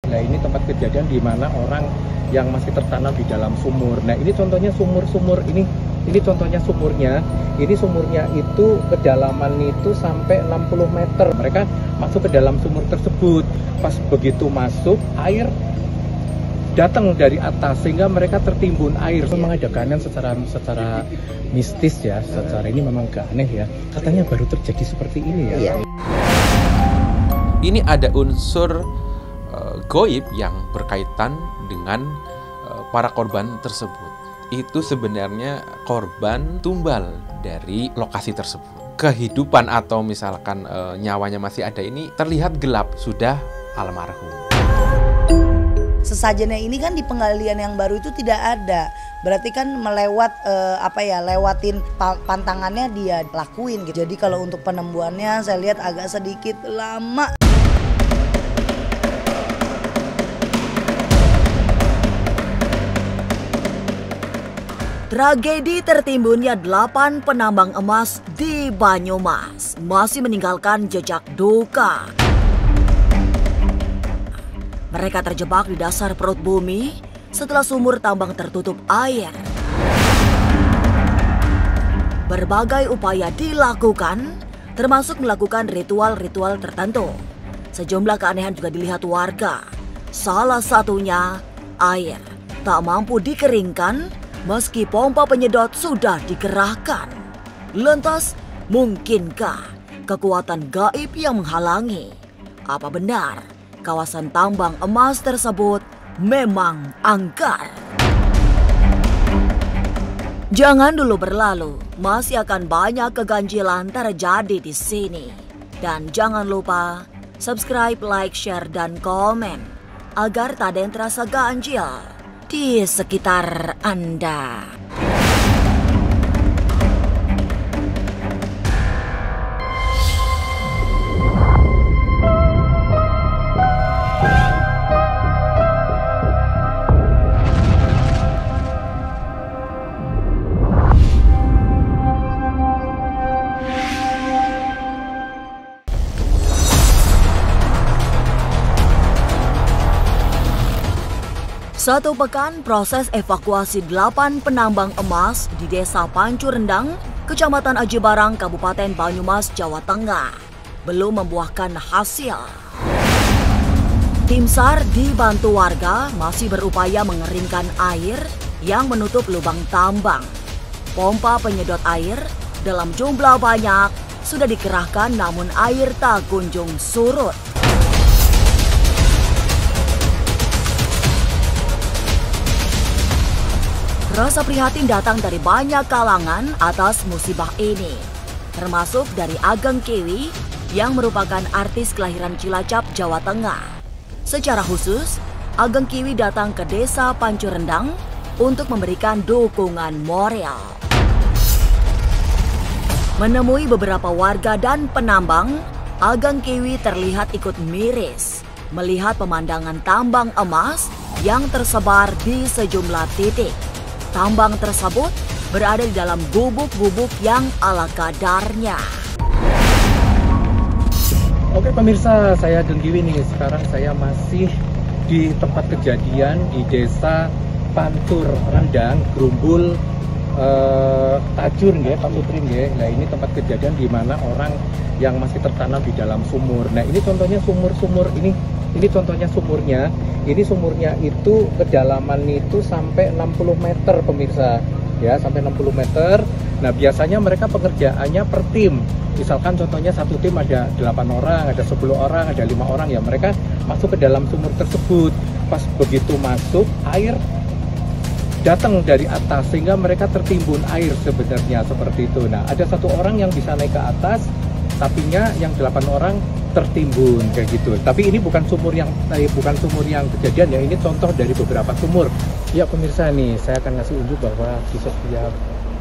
Nah, ini tempat kejadian di mana orang yang masih tertanam di dalam sumur. Nah, ini contohnya sumur-sumur ini contohnya sumurnya. Ini sumurnya itu kedalaman itu sampai 60 meter. Mereka masuk ke dalam sumur tersebut. Pas begitu masuk, air datang dari atas sehingga mereka tertimbun air. Memang ada keanehan secara mistis ya, secara ini memang agak aneh ya. Katanya baru terjadi seperti ini ya. Iya. Ini ada unsur goib yang berkaitan dengan para korban tersebut. Itu sebenarnya korban tumbal dari lokasi tersebut. Kehidupan atau misalkan nyawanya masih ada ini terlihat gelap, sudah almarhum. Sesajennya ini kan di penggalian yang baru itu tidak ada. Berarti kan lewatin pantangannya dia lakuin gitu. Jadi kalau untuk penemuannya saya lihat agak sedikit lama. Tragedi tertimbunnya 8 penambang emas di Banyumas masih meninggalkan jejak duka. Mereka terjebak di dasar perut bumi setelah sumur tambang tertutup air. Berbagai upaya dilakukan, termasuk melakukan ritual-ritual tertentu. Sejumlah keanehan juga dilihat warga. Salah satunya air tak mampu dikeringkan meski pompa penyedot sudah dikerahkan. Lantas, mungkinkah kekuatan gaib yang menghalangi? Apa benar kawasan tambang emas tersebut memang angker? Jangan dulu berlalu, masih akan banyak keganjilan terjadi di sini. Dan jangan lupa subscribe, like, share, dan komen agar tak ada yang terasa ganjil di sekitar Anda. Satu pekan proses evakuasi 8 penambang emas di Desa Pancu Rendang, Kecamatan Aji Barang, Kabupaten Banyumas, Jawa Tengah, belum membuahkan hasil. Tim SAR dibantu warga masih berupaya mengeringkan air yang menutup lubang tambang. Pompa penyedot air dalam jumlah banyak sudah dikerahkan namun air tak kunjung surut. Rasa prihatin datang dari banyak kalangan atas musibah ini, termasuk dari Ageng Kiwi yang merupakan artis kelahiran Cilacap, Jawa Tengah. Secara khusus, Ageng Kiwi datang ke Desa Pancu Rendang untuk memberikan dukungan moral. Menemui beberapa warga dan penambang, Ageng Kiwi terlihat ikut miris melihat pemandangan tambang emas yang tersebar di sejumlah titik. Tambang tersebut berada di dalam gubuk-gubuk yang ala kadarnya. Oke pemirsa, saya Ageng Kiwi nih. Sekarang saya masih di tempat kejadian di Desa Pancu Rendang, Grumbul Tajur nggih, Pak Putri nggih. Nah, ini tempat kejadian di mana orang yang masih tertanam di dalam sumur. Nah, ini contohnya sumur-sumur ini contohnya sumurnya. Ini sumurnya itu kedalaman itu sampai 60 meter pemirsa. Ya, sampai 60 meter. Nah, biasanya mereka pengerjaannya per tim. Misalkan contohnya satu tim ada 8 orang, ada 10 orang, ada 5 orang ya. Mereka masuk ke dalam sumur tersebut. Pas begitu masuk, air datang dari atas sehingga mereka tertimbun air sebenarnya seperti itu. Nah, ada satu orang yang bisa naik ke atas, tapinya yang 8 orang tertimbun kayak gitu. Tapi ini bukan sumur yang kejadian ya, ini contoh dari beberapa sumur. Ya pemirsa nih, saya akan ngasih unjuk bahwa di setiap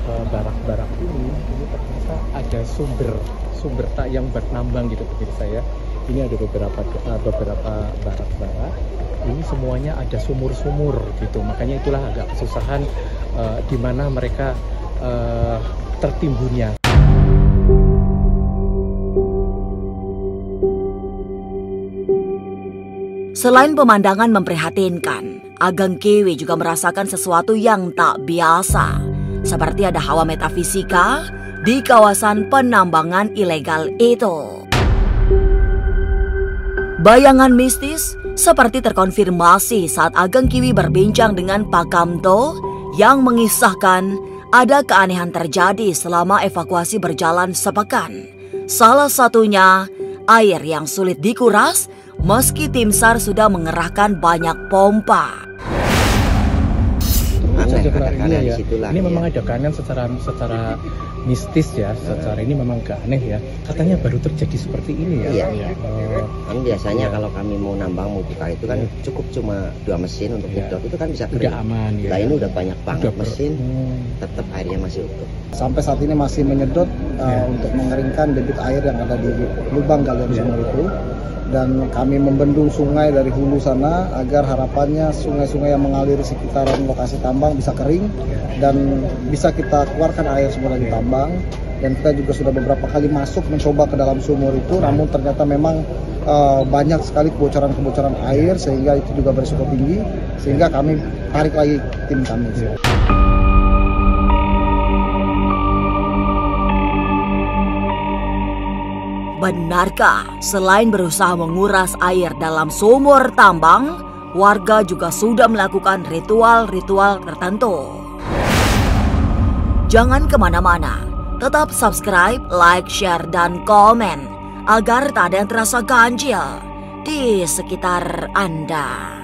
barak-barak ini ternyata ada sumber tak yang buat nambang gitu pemirsa ya. Ini ada beberapa barak-barak. Ini semuanya ada sumur-sumur gitu. Makanya itulah agak kesusahan di mana mereka tertimbunnya. Selain pemandangan memprihatinkan, Ageng Kiwi juga merasakan sesuatu yang tak biasa. Seperti ada hawa metafisika di kawasan penambangan ilegal itu. Bayangan mistis seperti terkonfirmasi saat Ageng Kiwi berbincang dengan Pak Kamto yang mengisahkan ada keanehan terjadi selama evakuasi berjalan sepekan. Salah satunya air yang sulit dikuras meski tim SAR sudah mengerahkan banyak pompa. Ini memang ada keanehan secara mistis ya, secara ini memang gak aneh ya. Katanya baru terjadi seperti ini ya. Iya. Kan biasanya kalau kami mau nambang mau buka itu kan cukup cuma 2 mesin untuk nyedot itu kan bisa kering. Udah aman ya. Nah ini udah banyak banget mesin, tetap airnya masih utuh. Sampai saat ini masih menyedot untuk mengeringkan debit air yang ada di lubang galian sumur itu. Dan kami membendung sungai dari hulu sana agar harapannya sungai-sungai yang mengalir di sekitaran lokasi tambang bisa kering dan bisa kita keluarkan air semua dari tambang. Dan kita juga sudah beberapa kali masuk mencoba ke dalam sumur itu, namun ternyata memang banyak sekali kebocoran air sehingga itu juga berisiko tinggi, sehingga kami tarik lagi tim kami. Benarkah selain berusaha menguras air dalam sumur tambang, warga juga sudah melakukan ritual-ritual tertentu? Jangan kemana-mana, tetap subscribe, like, share, dan komen agar tak ada yang terasa ganjil di sekitar Anda.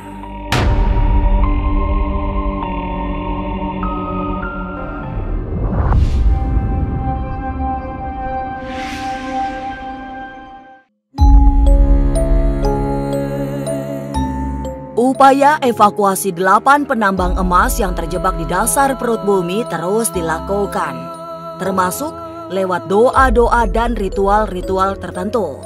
Upaya evakuasi 8 penambang emas yang terjebak di dasar perut bumi terus dilakukan, termasuk lewat doa-doa dan ritual-ritual tertentu.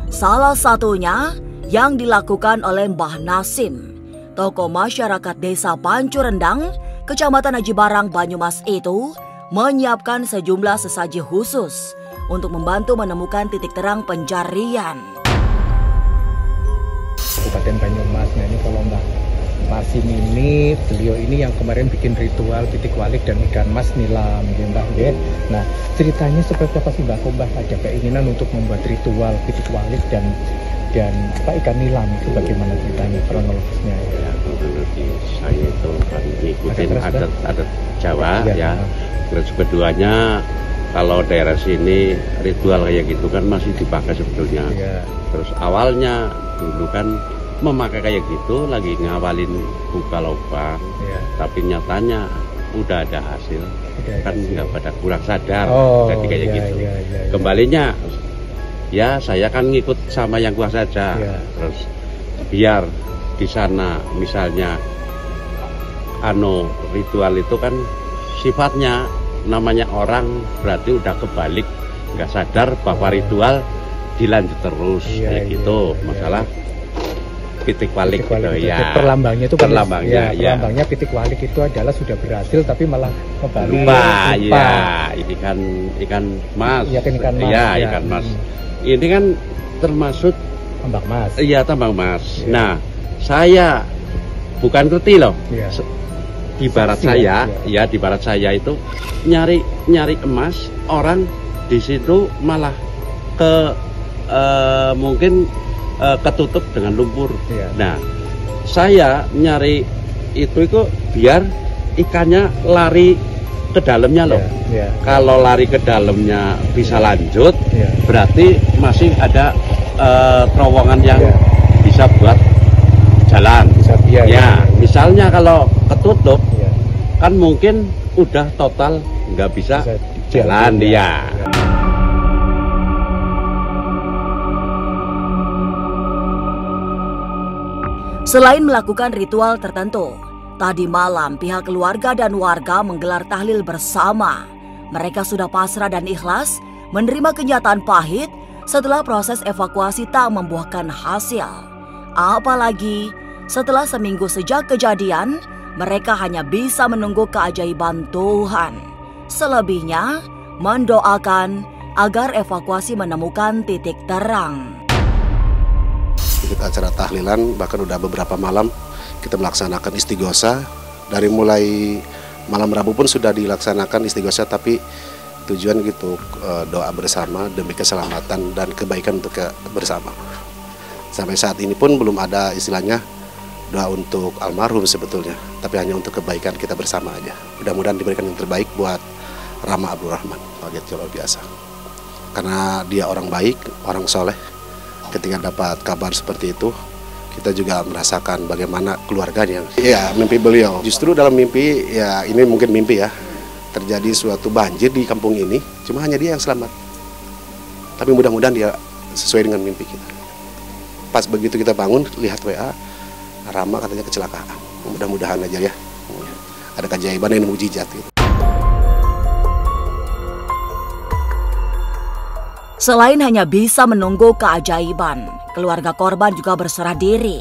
Salah satunya yang dilakukan oleh Mbah Nasim, tokoh masyarakat desa Pancurendang, Kecamatan Aji Barang, Banyumas itu menyiapkan sejumlah sesaji khusus untuk membantu menemukan titik terang pencarian. Kabupaten Banyumasnya ini kalau Mbak Marsim ini, beliau ini yang kemarin bikin ritual titik walik dan ikan mas nilam ya Mbak ya. Nah ceritanya seperti apa sih Mbak? Mbak ada keinginan untuk membuat ritual titik walik dan ikan nilam itu bagaimana ceritanya, kronologisnya? Ya, kronologis saya itu kan ikutin adat Jawa ya. Terus keduanya kalau daerah sini ritual kayak gitu kan masih dipakai sebetulnya. Terus awalnya dulu kan memakai kayak gitu lagi ngawalin buka lubang, tapi nyatanya udah ada hasil, kan nggak pada kurang sadar, jadi kayak gitu. Kembalinya ya saya kan ngikut sama yang kuasa saja, terus biar di sana misalnya ritual itu kan sifatnya namanya orang berarti udah kebalik, nggak sadar bahwa ritual dilanjut terus kayak gitu. Masalah titik walik gitu ya. Perlambangnya itu perlambangnya perlambangnya titik walik itu adalah sudah berhasil tapi malah kembali lupa. Ya, ini kan ikan mas. Iya, ikan mas. Ya, ikan mas. Ini kan termasuk tambang mas. Iya, tambang mas. Nah, saya bukan ngerti loh. Di barat saya, di barat saya itu nyari emas, orang di situ malah mungkin ketutup dengan lumpur. Nah, saya nyari itu biar ikannya lari ke dalamnya loh. Kalau lari ke dalamnya bisa lanjut, berarti masih ada terowongan yang bisa buat jalan. Misalnya kalau ketutup, kan mungkin udah total nggak bisa jalan dia. Selain melakukan ritual tertentu, tadi malam pihak keluarga dan warga menggelar tahlil bersama. Mereka sudah pasrah dan ikhlas menerima kenyataan pahit setelah proses evakuasi tak membuahkan hasil. Apalagi setelah seminggu sejak kejadian, mereka hanya bisa menunggu keajaiban Tuhan. Selebihnya mendoakan agar evakuasi menemukan titik terang. acara tahlilan, bahkan udah beberapa malam kita melaksanakan istighosa. Dari mulai malam Rabu pun sudah dilaksanakan istighosa, tapi tujuan gitu doa bersama demi keselamatan dan kebaikan untuk bersama. Sampai saat ini pun belum ada istilahnya doa untuk almarhum sebetulnya, tapi hanya untuk kebaikan kita bersama aja. Mudah-mudahan diberikan yang terbaik buat Rama Abdurrahman, kaget luar biasa. Karena dia orang baik, orang soleh. Ketika dapat kabar seperti itu, kita juga merasakan bagaimana keluarganya. Ya, mimpi beliau. Justru dalam mimpi, ya ini mungkin mimpi ya, terjadi suatu banjir di kampung ini, cuma hanya dia yang selamat. Tapi mudah-mudahan dia sesuai dengan mimpi kita. Pas begitu kita bangun, lihat WA, Rama katanya kecelakaan. Mudah-mudahan aja ya, ada keajaiban yang mujizat gitu. Selain hanya bisa menunggu keajaiban, keluarga korban juga berserah diri.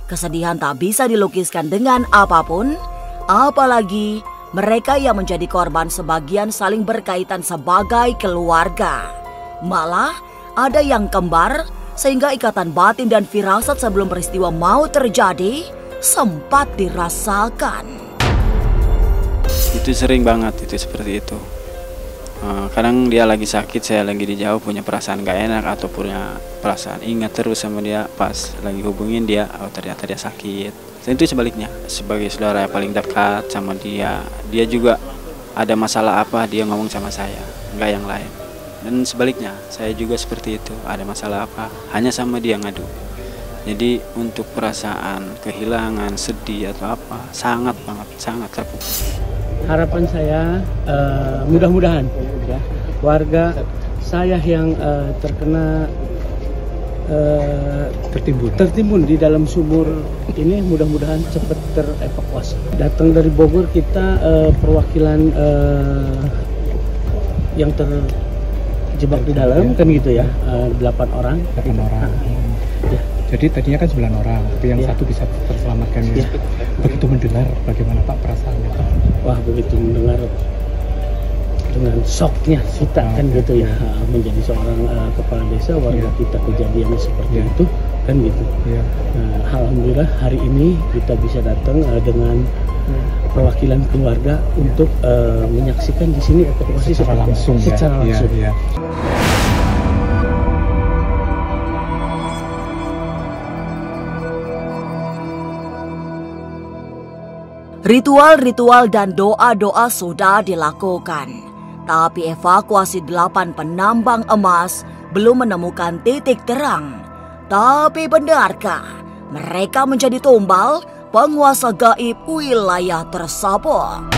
Kesedihan tak bisa dilukiskan dengan apapun, apalagi mereka yang menjadi korban sebagian saling berkaitan sebagai keluarga. Malah ada yang kembar, sehingga ikatan batin dan firasat sebelum peristiwa mau terjadi sempat dirasakan. Itu sering banget itu seperti itu. Kadang dia lagi sakit, saya lagi di jauh, punya perasaan gak enak atau punya perasaan ingat terus sama dia. Pas lagi hubungin dia, oh ternyata dia sakit. Dan itu sebaliknya, sebagai saudara yang paling dekat sama dia, dia juga ada masalah apa, dia ngomong sama saya, nggak yang lain. Dan sebaliknya, saya juga seperti itu, ada masalah apa, hanya sama dia ngadu. Jadi untuk perasaan kehilangan, sedih atau apa, sangat banget, sangat terpukul. Harapan saya mudah-mudahan ya, warga saya yang terkena tertimbun di dalam sumur ini mudah-mudahan cepat terevakuasi. Datang dari Bogor kita perwakilan yang terjebak di dalam kan gitu ya, 8 orang. Ya. Jadi tadinya kan 9 orang, tapi yang satu bisa terselamatkan. Ya. Begitu mendengar, bagaimana Pak perasaannya Pak? Wah, begitu mendengar dengan shocknya kita kan gitu ya, menjadi seorang kepala desa, warga kita kejadiannya seperti itu kan gitu. Alhamdulillah hari ini kita bisa datang dengan perwakilan keluarga untuk menyaksikan di sini evakuasi secara langsung. Ritual-ritual dan doa-doa sudah dilakukan, tapi evakuasi 8 penambang emas belum menemukan titik terang. Tapi benarkah mereka menjadi tumbal penguasa gaib wilayah tersebut?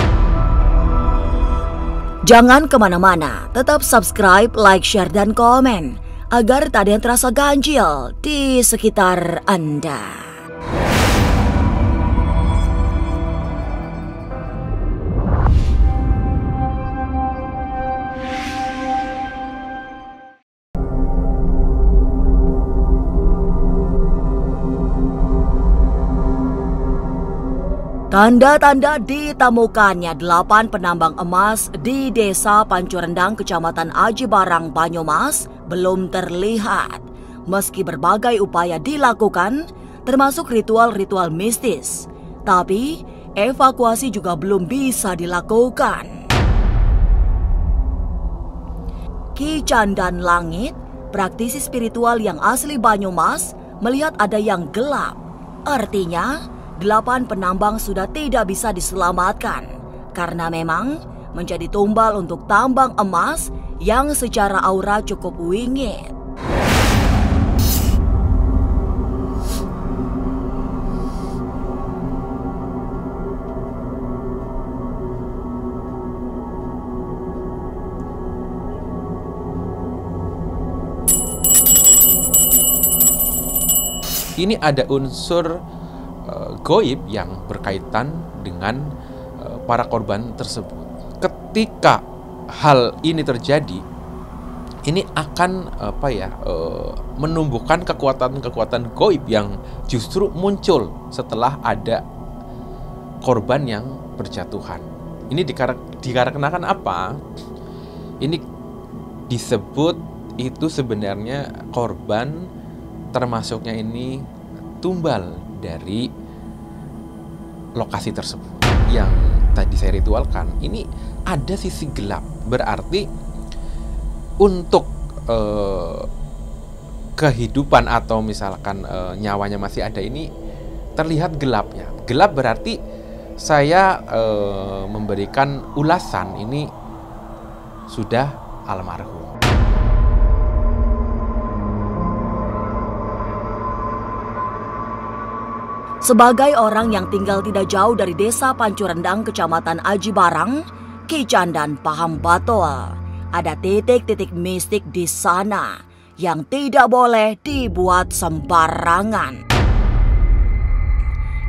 Jangan kemana-mana, tetap subscribe, like, share, dan komen agar tak ada yang terasa ganjil di sekitar Anda. Tanda-tanda ditemukannya 8 penambang emas di Desa Pancurendang, Kecamatan Aji Barang, Banyumas belum terlihat. Meski berbagai upaya dilakukan, termasuk ritual-ritual mistis, tapi evakuasi juga belum bisa dilakukan. Ki Candan Langit, praktisi spiritual yang asli Banyumas, melihat ada yang gelap. Artinya, 8 penambang sudah tidak bisa diselamatkan karena memang menjadi tumbal untuk tambang emas yang secara aura cukup wingit. Ini ada unsur goib yang berkaitan dengan para korban tersebut. Ketika hal ini terjadi, ini akan menumbuhkan kekuatan-kekuatan goib yang justru muncul setelah ada korban yang berjatuhan. Ini dikarenakan apa? Ini disebut itu sebenarnya korban termasuknya ini tumbal dari lokasi tersebut yang tadi saya ritualkan. Ini ada sisi gelap, berarti untuk kehidupan atau misalkan nyawanya masih ada ini terlihat gelapnya. Gelap berarti saya memberikan ulasan ini sudah almarhum. Sebagai orang yang tinggal tidak jauh dari desa Pancurendang, Kecamatan Aji Barang, Ki Candan paham betul ada titik-titik mistik di sana yang tidak boleh dibuat sembarangan.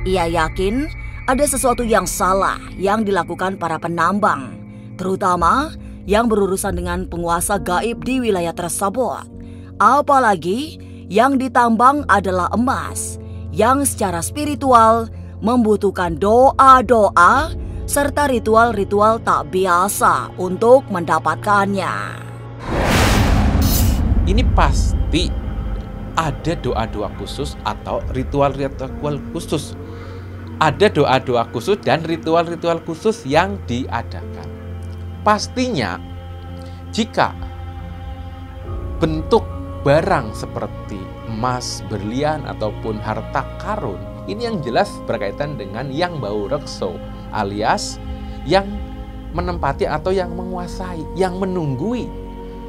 Ia yakin ada sesuatu yang salah yang dilakukan para penambang, terutama yang berurusan dengan penguasa gaib di wilayah tersebut. Apalagi yang ditambang adalah emas, yang secara spiritual membutuhkan doa-doa serta ritual-ritual tak biasa untuk mendapatkannya. Ini pasti ada doa-doa khusus atau ritual-ritual khusus. Ada doa-doa khusus dan ritual-ritual khusus yang diadakan. Pastinya jika bentuk barang seperti emas, berlian, ataupun harta karun, ini yang jelas berkaitan dengan yang bau rekso, alias yang menempati atau yang menguasai, yang menunggui.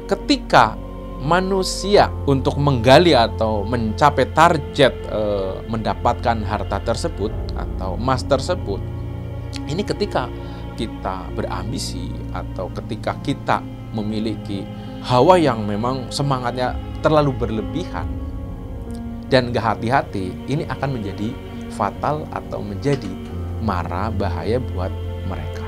Ketika manusia untuk menggali atau mencapai target mendapatkan harta tersebut atau emas tersebut, ini ketika kita berambisi atau ketika kita memiliki hawa yang memang semangatnya terlalu berlebihan dan gak hati-hati, ini akan menjadi fatal atau menjadi mara bahaya buat mereka.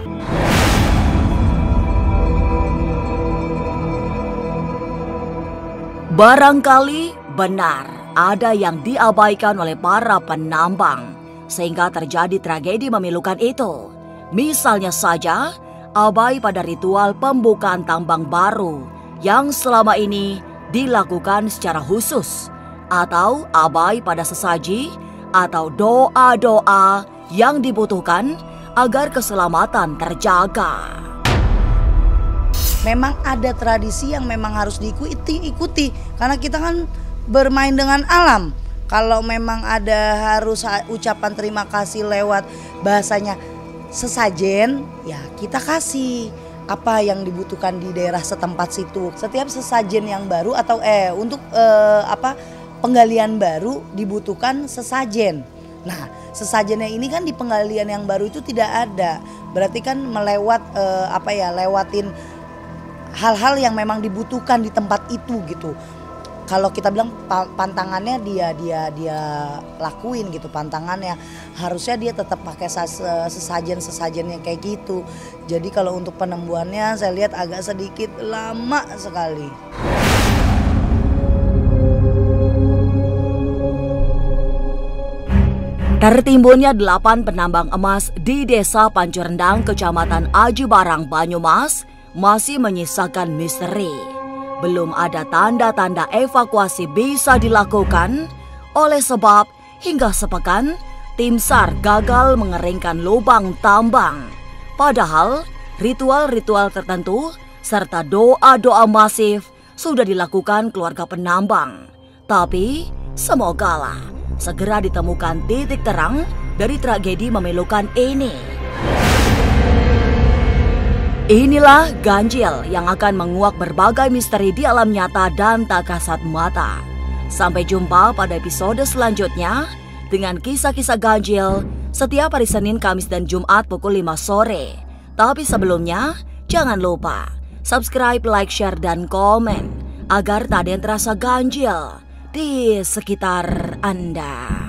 Barangkali benar ada yang diabaikan oleh para penambang sehingga terjadi tragedi memilukan itu. Misalnya saja abai pada ritual pembukaan tambang baru yang selama ini dilakukan secara khusus, atau abai pada sesaji atau doa-doa yang dibutuhkan agar keselamatan terjaga. Memang ada tradisi yang memang harus diikuti karena kita kan bermain dengan alam. Kalau memang ada harus ucapan terima kasih lewat bahasanya sesajen, ya kita kasih apa yang dibutuhkan di daerah setempat situ. Setiap sesajen yang baru atau untuk penggalian baru dibutuhkan sesajen. Nah, sesajennya ini kan di penggalian yang baru itu tidak ada. Berarti kan lewatin hal-hal yang memang dibutuhkan di tempat itu gitu. Kalau kita bilang pantangannya dia lakuin gitu, pantangannya harusnya dia tetap pakai sesajen-sesajennya kayak gitu. Jadi kalau untuk penembuhannya saya lihat agak sedikit lama sekali. Tertimbunnya 8 penambang emas di Desa Pancurendang, Kecamatan Aji Barang, Banyumas masih menyisakan misteri. Belum ada tanda-tanda evakuasi bisa dilakukan oleh sebab hingga sepekan tim SAR gagal mengeringkan lubang tambang. Padahal ritual-ritual tertentu serta doa-doa masif sudah dilakukan keluarga penambang. Tapi semogalah segera ditemukan titik terang dari tragedi memilukan ini. Inilah ganjil yang akan menguak berbagai misteri di alam nyata dan tak kasat mata. Sampai jumpa pada episode selanjutnya dengan kisah-kisah ganjil setiap hari Senin, Kamis, dan Jumat pukul 5 sore. Tapi sebelumnya, jangan lupa subscribe, like, share, dan komen agar tak ada yang terasa ganjil di sekitar Anda.